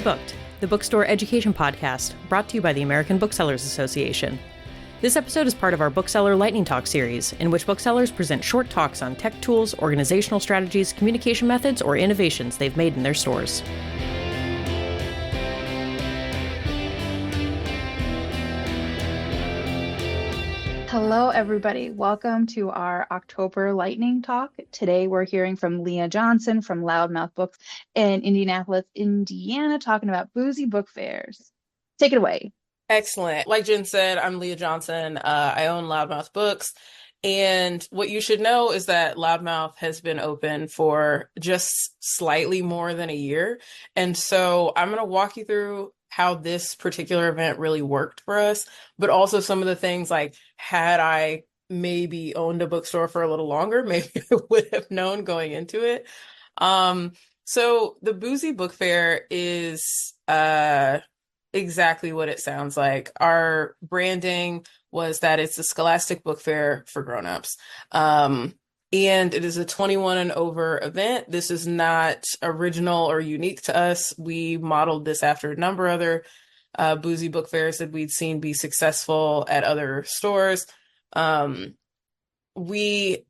Booked, the bookstore education podcast brought to you by the American Booksellers Association. This episode is part of our Bookseller Lightning Talk series, in which booksellers present short talks on tech tools, organizational strategies, communication methods, or innovations they've made in their stores. Hello, everybody. Welcome to our October Lightning Talk. Today, we're hearing from Leah Johnson from Loudmouth Books in Indianapolis, Indiana, talking about Boozy Book Fairs. Take it away. Excellent. Like Jen said, I'm Leah Johnson. I own Loudmouth Books. And what you should know is that Loudmouth has been open for just slightly more than a year. And so I'm going to walk you through how this particular event really worked for us, but also some of the things like, had I maybe owned a bookstore for a little longer, maybe I would have known going into it. So the Boozy Book Fair is exactly what it sounds like. Our branding was that it's a scholastic book fair for grown-ups. And it is a 21 and over event. This is not original or unique to us. We modeled this after a number of other Boozy Book Fairs that we'd seen be successful at other stores. We,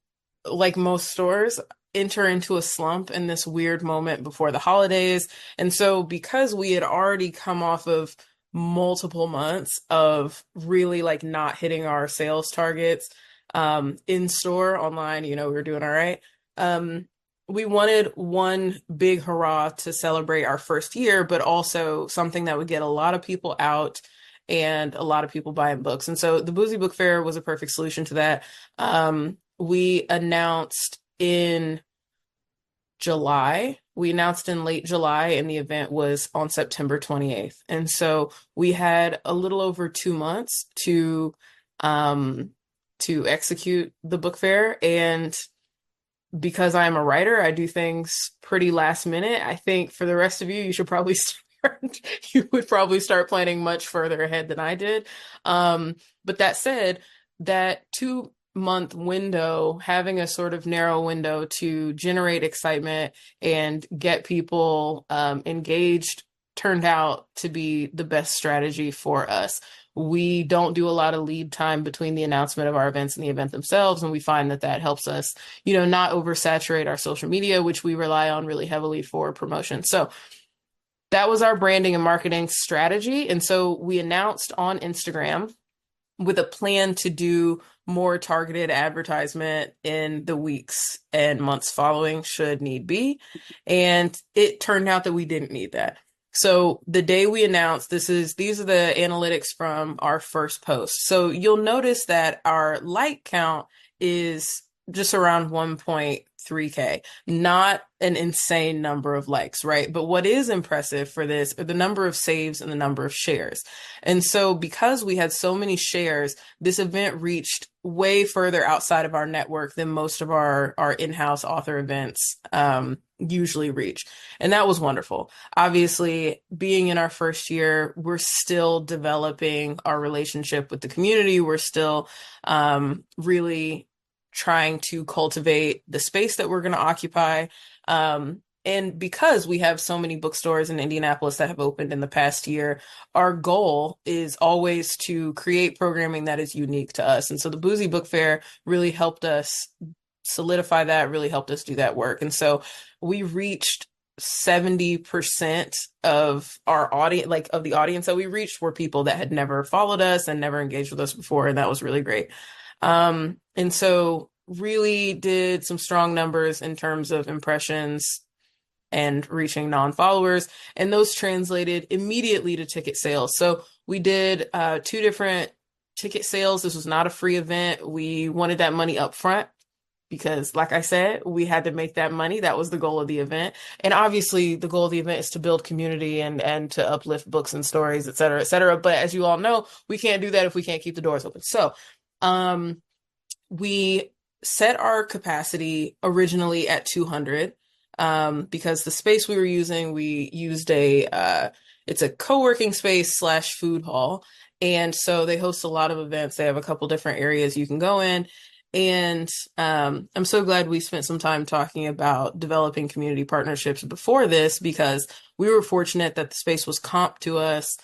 like most stores, enter into a slump in this weird moment before the holidays. And so because we had already come off of multiple months of really like not hitting our sales targets, in store, online, we were doing all right. We wanted one big hurrah to celebrate our first year, but also something that would get a lot of people out and a lot of people buying books. And so the Boozy Book Fair was a perfect solution to that. We announced in July. We announced in late July, and the event was on September 28th. And so we had a little over 2 months to execute the book fair. And because I'm a writer, I do things pretty last minute. I think for the rest of you, you would probably start planning much further ahead than I did. But that said, that 2-month window, having a sort of narrow window to generate excitement and get people engaged, turned out to be the best strategy for us. We don't do a lot of lead time between the announcement of our events and the event themselves. And we find that helps us, not oversaturate our social media, which we rely on really heavily for promotion. So that was our branding and marketing strategy. And so we announced on Instagram with a plan to do more targeted advertisement in the weeks and months following should need be. And it turned out that we didn't need that. So the day we announced, these are the analytics from our first post. So you'll notice that our like count is just around 1.3K, not an insane number of likes, right? But what is impressive for this are the number of saves and the number of shares. And so because we had so many shares, this event reached way further outside of our network than most of our in-house author events usually reach. And that was wonderful. Obviously, being in our first year, we're still developing our relationship with the community. We're still really trying to cultivate the space that we're going to occupy. And because we have so many bookstores in Indianapolis that have opened in the past year, our goal is always to create programming that is unique to us. And so the Boozy Book Fair really helped us solidify that, really helped us do that work. And so we reached 70% of our audience, like of the audience that we reached were people that had never followed us and never engaged with us before. And that was really great. And so really did some strong numbers in terms of impressions and reaching non-followers, and those translated immediately to ticket sales. So we did 2 different ticket sales. This was not a free event. We wanted that money up front because, like I said, we had to make that money. That was the goal of the event. And obviously the goal of the event is to build community and to uplift books and stories, et cetera, et cetera. But as you all know, we can't do that if we can't keep the doors open. So we set our capacity originally at 200 because the space we were using, we used it's a co-working space / food hall. And so they host a lot of events. They have a couple different areas you can go in. And I'm so glad we spent some time talking about developing community partnerships before this, because we were fortunate that the space was comped to us,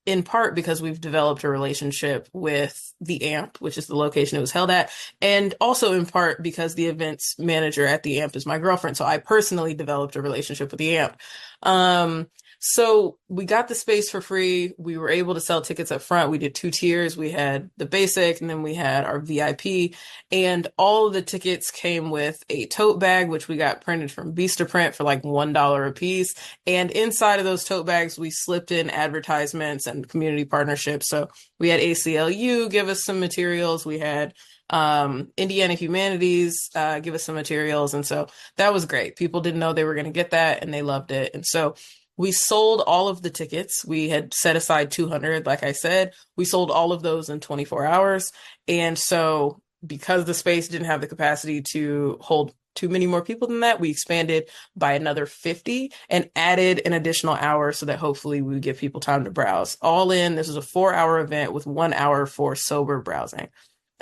in part because we've developed a relationship with the AMP, which is the location it was held at, and also in part because the events manager at the AMP is my girlfriend. So I personally developed a relationship with the AMP. So we got the space for free. We were able to sell tickets up front. We did 2 tiers. We had the basic, and then we had our VIP. And all of the tickets came with a tote bag, which we got printed from Vistaprint for like $1 a piece. And inside of those tote bags, we slipped in advertisements and community partnerships. So we had ACLU give us some materials. We had Indiana Humanities give us some materials. And so that was great. People didn't know they were going to get that, and they loved it. And so we sold all of the tickets. We had set aside 200, like I said. We sold all of those in 24 hours. And so because the space didn't have the capacity to hold too many more people than that, we expanded by another 50 and added an additional hour so that hopefully we would give people time to browse. All in, this was a 4-hour event with 1 hour for sober browsing.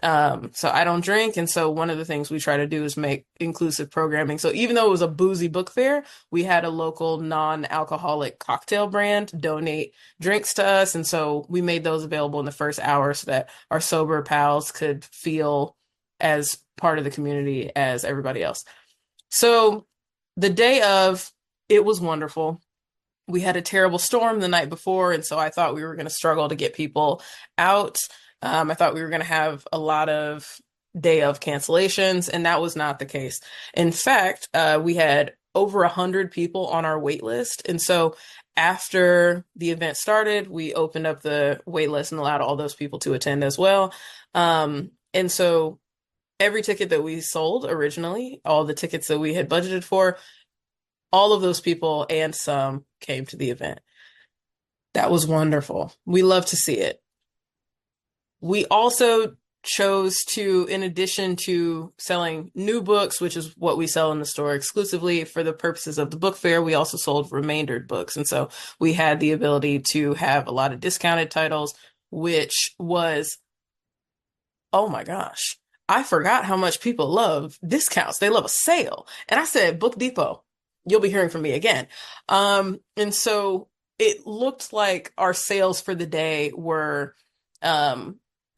So I don't drink. And so one of the things we try to do is make inclusive programming. So even though it was a boozy book fair, we had a local non-alcoholic cocktail brand donate drinks to us. And so we made those available in the first hour so that our sober pals could feel as part of the community as everybody else. So the day of, it was wonderful. We had a terrible storm the night before, and so I thought we were going to struggle to get people out. I thought we were going to have a lot of day of cancellations, and that was not the case. In fact, we had over 100 people on our wait list. And so after the event started, we opened up the wait list and allowed all those people to attend as well. And so every ticket that we sold originally, all the tickets that we had budgeted for, all of those people and some came to the event. That was wonderful. We love to see it. We also chose to, in addition to selling new books, which is what we sell in the store exclusively for the purposes of the book fair, we also sold remaindered books. And so we had the ability to have a lot of discounted titles, which was, oh my gosh, I forgot how much people love discounts. They love a sale. And I said, Book Depot, you'll be hearing from me again. And so it looked like our sales for the day were,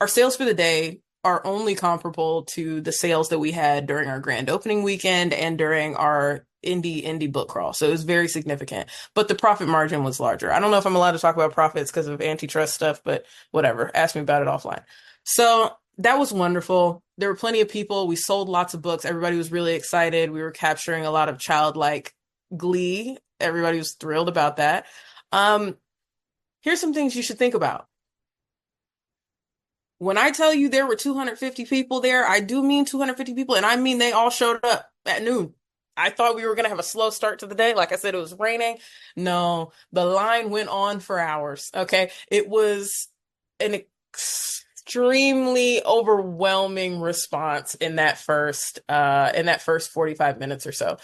our sales for the day are only comparable to the sales that we had during our grand opening weekend and during our indie book crawl. So it was very significant, but the profit margin was larger. I don't know if I'm allowed to talk about profits because of antitrust stuff, but whatever, ask me about it offline. So that was wonderful. There were plenty of people. We sold lots of books. Everybody was really excited. We were capturing a lot of childlike glee. Everybody was thrilled about that. Here's some things you should think about. When I tell you there were 250 people there, I do mean 250 people, and I mean they all showed up at noon. I thought we were going to have a slow start to the day. Like I said, it was raining. No, the line went on for hours. Okay. It was an extremely overwhelming response in that first 45 minutes or so.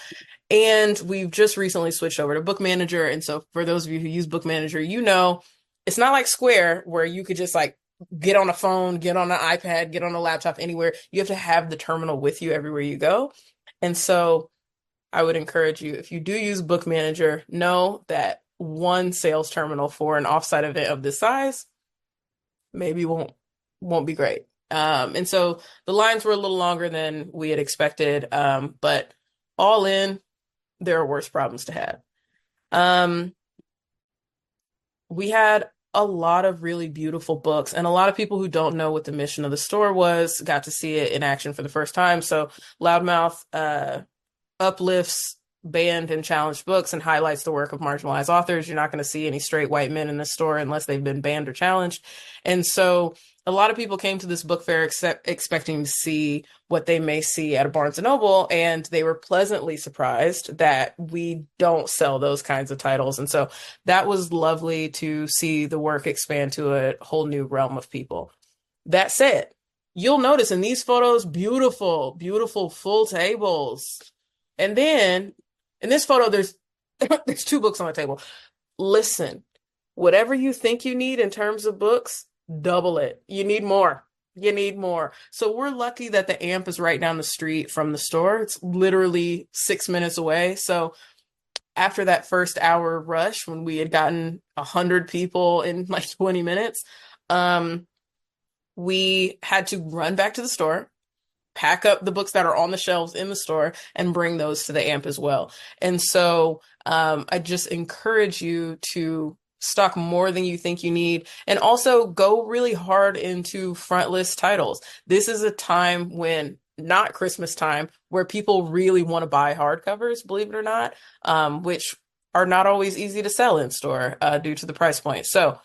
And we've just recently switched over to Book Manager. And so for those of you who use Book Manager, you know, it's not like Square where you could just like get on a phone, get on an iPad, get on a laptop, anywhere. You have to have the terminal with you everywhere you go. And so I would encourage you, if you do use Book Manager, know that one sales terminal for an offsite event of this size maybe won't be great. And so the lines were a little longer than we had expected, but all in, there are worse problems to have. We had a lot of really beautiful books, and a lot of people who don't know what the mission of the store was got to see it in action for the first time. So Loudmouth uplifts banned and challenged books and highlights the work of marginalized authors. You're not going to see any straight white men in the store unless they've been banned or challenged. And so a lot of people came to this book fair expecting to see what they may see at a Barnes & Noble, and they were pleasantly surprised that we don't sell those kinds of titles. And so that was lovely to see the work expand to a whole new realm of people. That said, you'll notice in these photos, beautiful, beautiful full tables. And then in this photo, there's 2 books on the table. Listen, whatever you think you need in terms of books, double it. You need more. You need more. So we're lucky that the amp is right down the street from the store. It's literally 6 minutes away. So after that first hour rush, when we had gotten 100 people in like 20 minutes, um, we had to run back to the store, pack up the books that are on the shelves in the store, and bring those to the amp as well. And so I just encourage you to stock more than you think you need, and also go really hard into front list titles. This is a time when, not Christmas time, where people really want to buy hardcovers, believe it or not, which are not always easy to sell in store due to the price point. So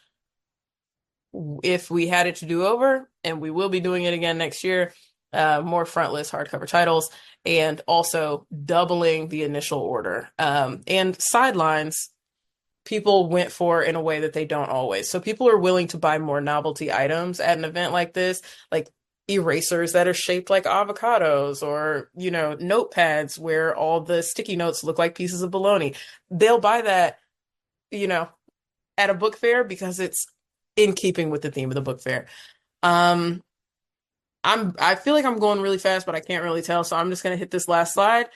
if we had it to do over, and we will be doing it again next year, more front list hardcover titles, and also doubling the initial order. And sidelines, people went for in a way that they don't always. So people are willing to buy more novelty items at an event like this, like erasers that are shaped like avocados, or, notepads where all the sticky notes look like pieces of bologna. They'll buy that, at a book fair because it's in keeping with the theme of the book fair. I feel like I'm going really fast, but I can't really tell, so I'm just gonna hit this last slide.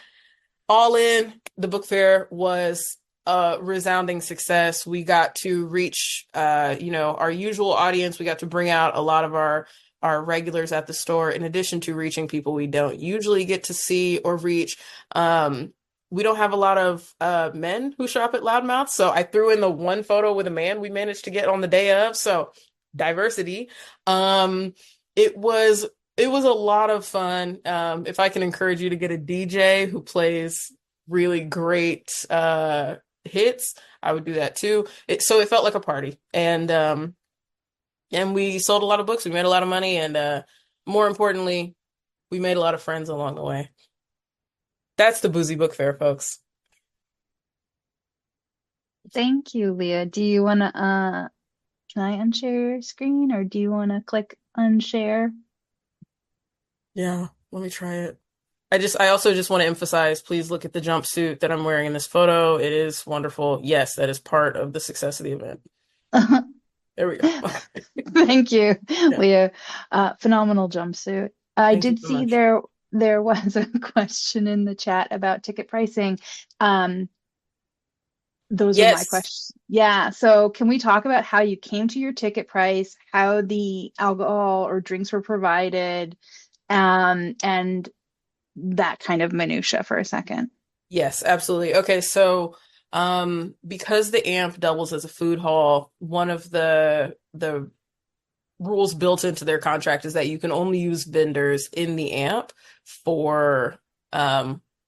All in, the book fair was a resounding success. We got to reach our usual audience. We got to bring out a lot of our regulars at the store, in addition to reaching people we don't usually get to see or reach. We don't have a lot of men who shop at Loudmouth, so I threw in the one photo with a man we managed to get on the day of, so diversity. It was a lot of fun. If I can encourage you to get a DJ who plays really great hits, I would do that too. So it felt like a party, and we sold a lot of books. We made a lot of money, and more importantly, we made a lot of friends along the way. That's the Boozy Book Fair, folks. Thank you, Leah. Do you want to, can I unshare your screen, or do you want to click unshare? Yeah, let me try it. I also just want to emphasize, please look at the jumpsuit that I'm wearing in this photo. It is wonderful. Yes, that is part of the success of the event. There we go. Thank you, Yeah. Leah. Phenomenal jumpsuit. I Thank you did so see much. there was a question in the chat about ticket pricing. Those are my Yes. questions. Yeah. So can we talk about how you came to your ticket price, how the alcohol or drinks were provided, and that kind of minutia for a second? Yes, absolutely. Okay, so because the AMP doubles as a food hall, one of the rules built into their contract is that you can only use vendors in the AMP for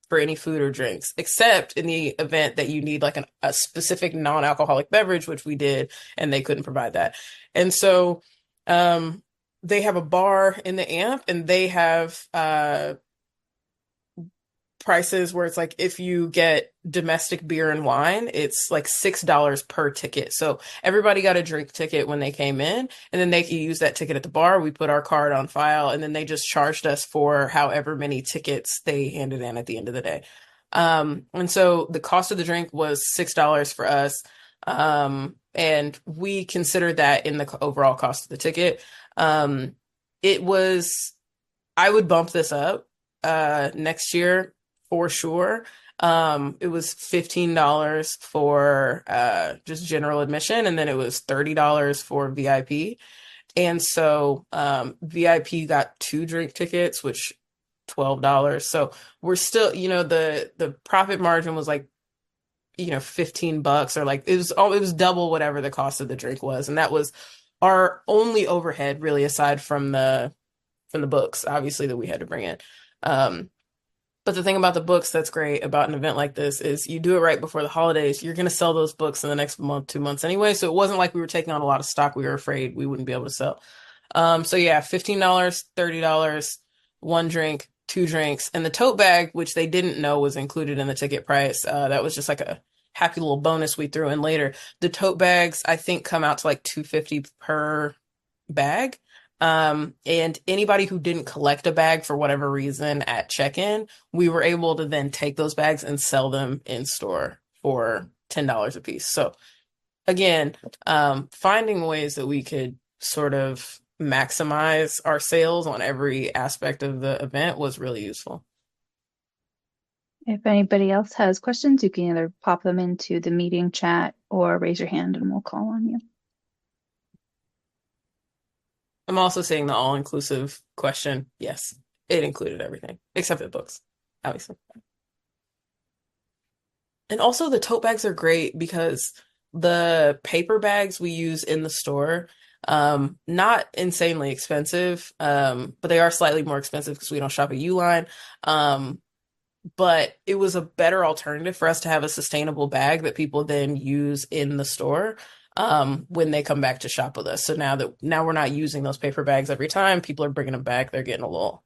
for any food or drinks, except in the event that you need like a specific non-alcoholic beverage, which we did, and they couldn't provide that. And so they have a bar in the AMP, and they have prices where it's like, if you get domestic beer and wine, it's like $6 per ticket. So everybody got a drink ticket when they came in, and then they could use that ticket at the bar. We put our card on file, and then they just charged us for however many tickets they handed in at the end of the day. And so the cost of the drink was $6 for us. And we considered that in the overall cost of the ticket. It was, I would bump this up next year for sure. It was $15 for just general admission, and then it was $30 for VIP. And so VIP got 2 drink tickets, which $12. So we're still, the profit margin was like, $15, or like it was double whatever the cost of the drink was. And that was our only overhead, really, aside from the books, obviously, that we had to bring in. But the thing about the books that's great about an event like this is you do it right before the holidays. You're going to sell those books in the next month, 2 months anyway. So it wasn't like we were taking on a lot of stock we were afraid we wouldn't be able to sell. So yeah, $15, $30, 1 drink, 2 drinks, and the tote bag, which they didn't know was included in the ticket price. That was just like a happy little bonus we threw in later. The tote bags, I think, come out to like $2.50 per bag. And anybody who didn't collect a bag for whatever reason at check-in, we were able to then take those bags and sell them in store for $10 a piece. So again, finding ways that we could sort of maximize our sales on every aspect of the event was really useful. If anybody else has questions, you can either pop them into the meeting chat or raise your hand and we'll call on you. I'm also seeing the all-inclusive question. Yes, it included everything except the books, obviously. And also the tote bags are great because the paper bags we use in the store, not insanely expensive, but they are slightly more expensive because we don't shop at Uline. But it was a better alternative for us to have a sustainable bag that people then use in the store when they come back to shop with us. So now we're not using those paper bags every time. People are bringing them back. They're getting a little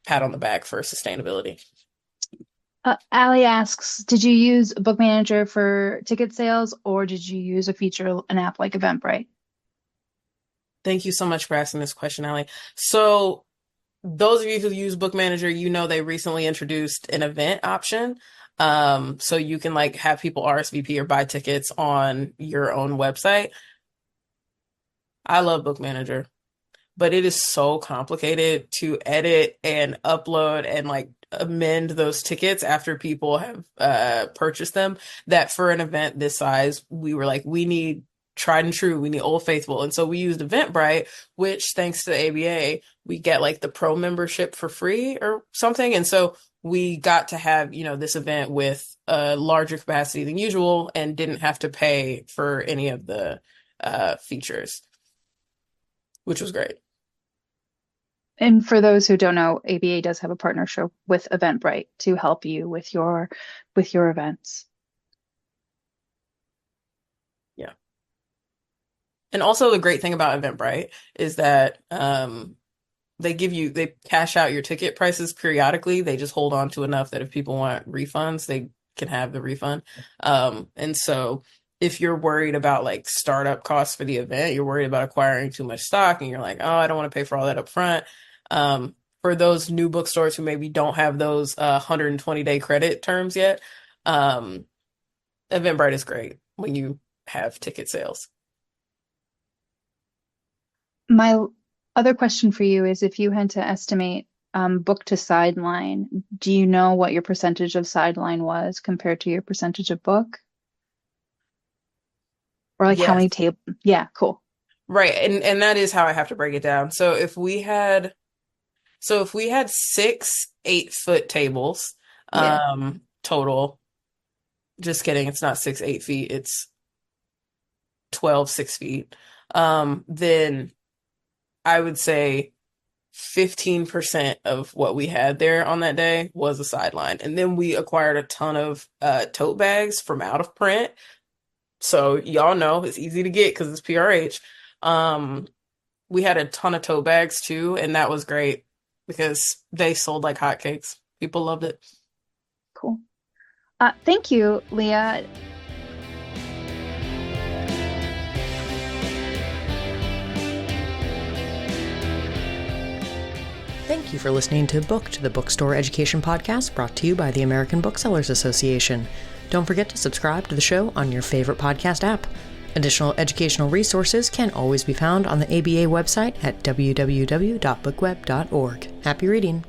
pat on the back for sustainability. Allie asks, did you use a book manager for ticket sales or did you use an app like Eventbrite? Thank you so much for asking this question, Allie. So those of you who use Book Manager, you know they recently introduced an event option. So you can like have people RSVP or buy tickets on your own website. I love Book Manager, but it is so complicated to edit and upload and like amend those tickets after people have purchased them that for an event this size, we were like, we need tried and true, we need Old Faithful. And so we used Eventbrite, which thanks to the ABA, we get like the pro membership for free or something. And so we got to have, this event with a larger capacity than usual and didn't have to pay for any of the features, which was great. And for those who don't know, ABA does have a partnership with Eventbrite to help you with your events. Yeah. And also the great thing about Eventbrite is that they cash out your ticket prices periodically. They just hold on to enough that if people want refunds, they can have the refund. And so if you're worried about like startup costs for the event, you're worried about acquiring too much stock and you're like, oh, I don't want to pay for all that up front. For those new bookstores who maybe don't have those 120-day credit terms yet, Eventbrite is great when you have ticket sales. My other question for you is if you had to estimate book to sideline, do you know what your percentage of sideline was compared to your percentage of book? Or like how many tables? Yeah, cool. Right. And that is how I have to break it down. So if we had 6 8-foot tables, total, just kidding, it's not 6 8 feet, it's 12 6 feet. Then I would say 15% of what we had there on that day was a sideline. And then we acquired a ton of tote bags from out of print. So y'all know it's easy to get because it's PRH. We had a ton of tote bags too, and that was great because they sold like hotcakes. People loved it. Cool. Thank you, Leah. Thank you for listening to Book to the Bookstore Education Podcast, brought to you by the American Booksellers Association. Don't forget to subscribe to the show on your favorite podcast app. Additional educational resources can always be found on the ABA website at www.bookweb.org. Happy reading!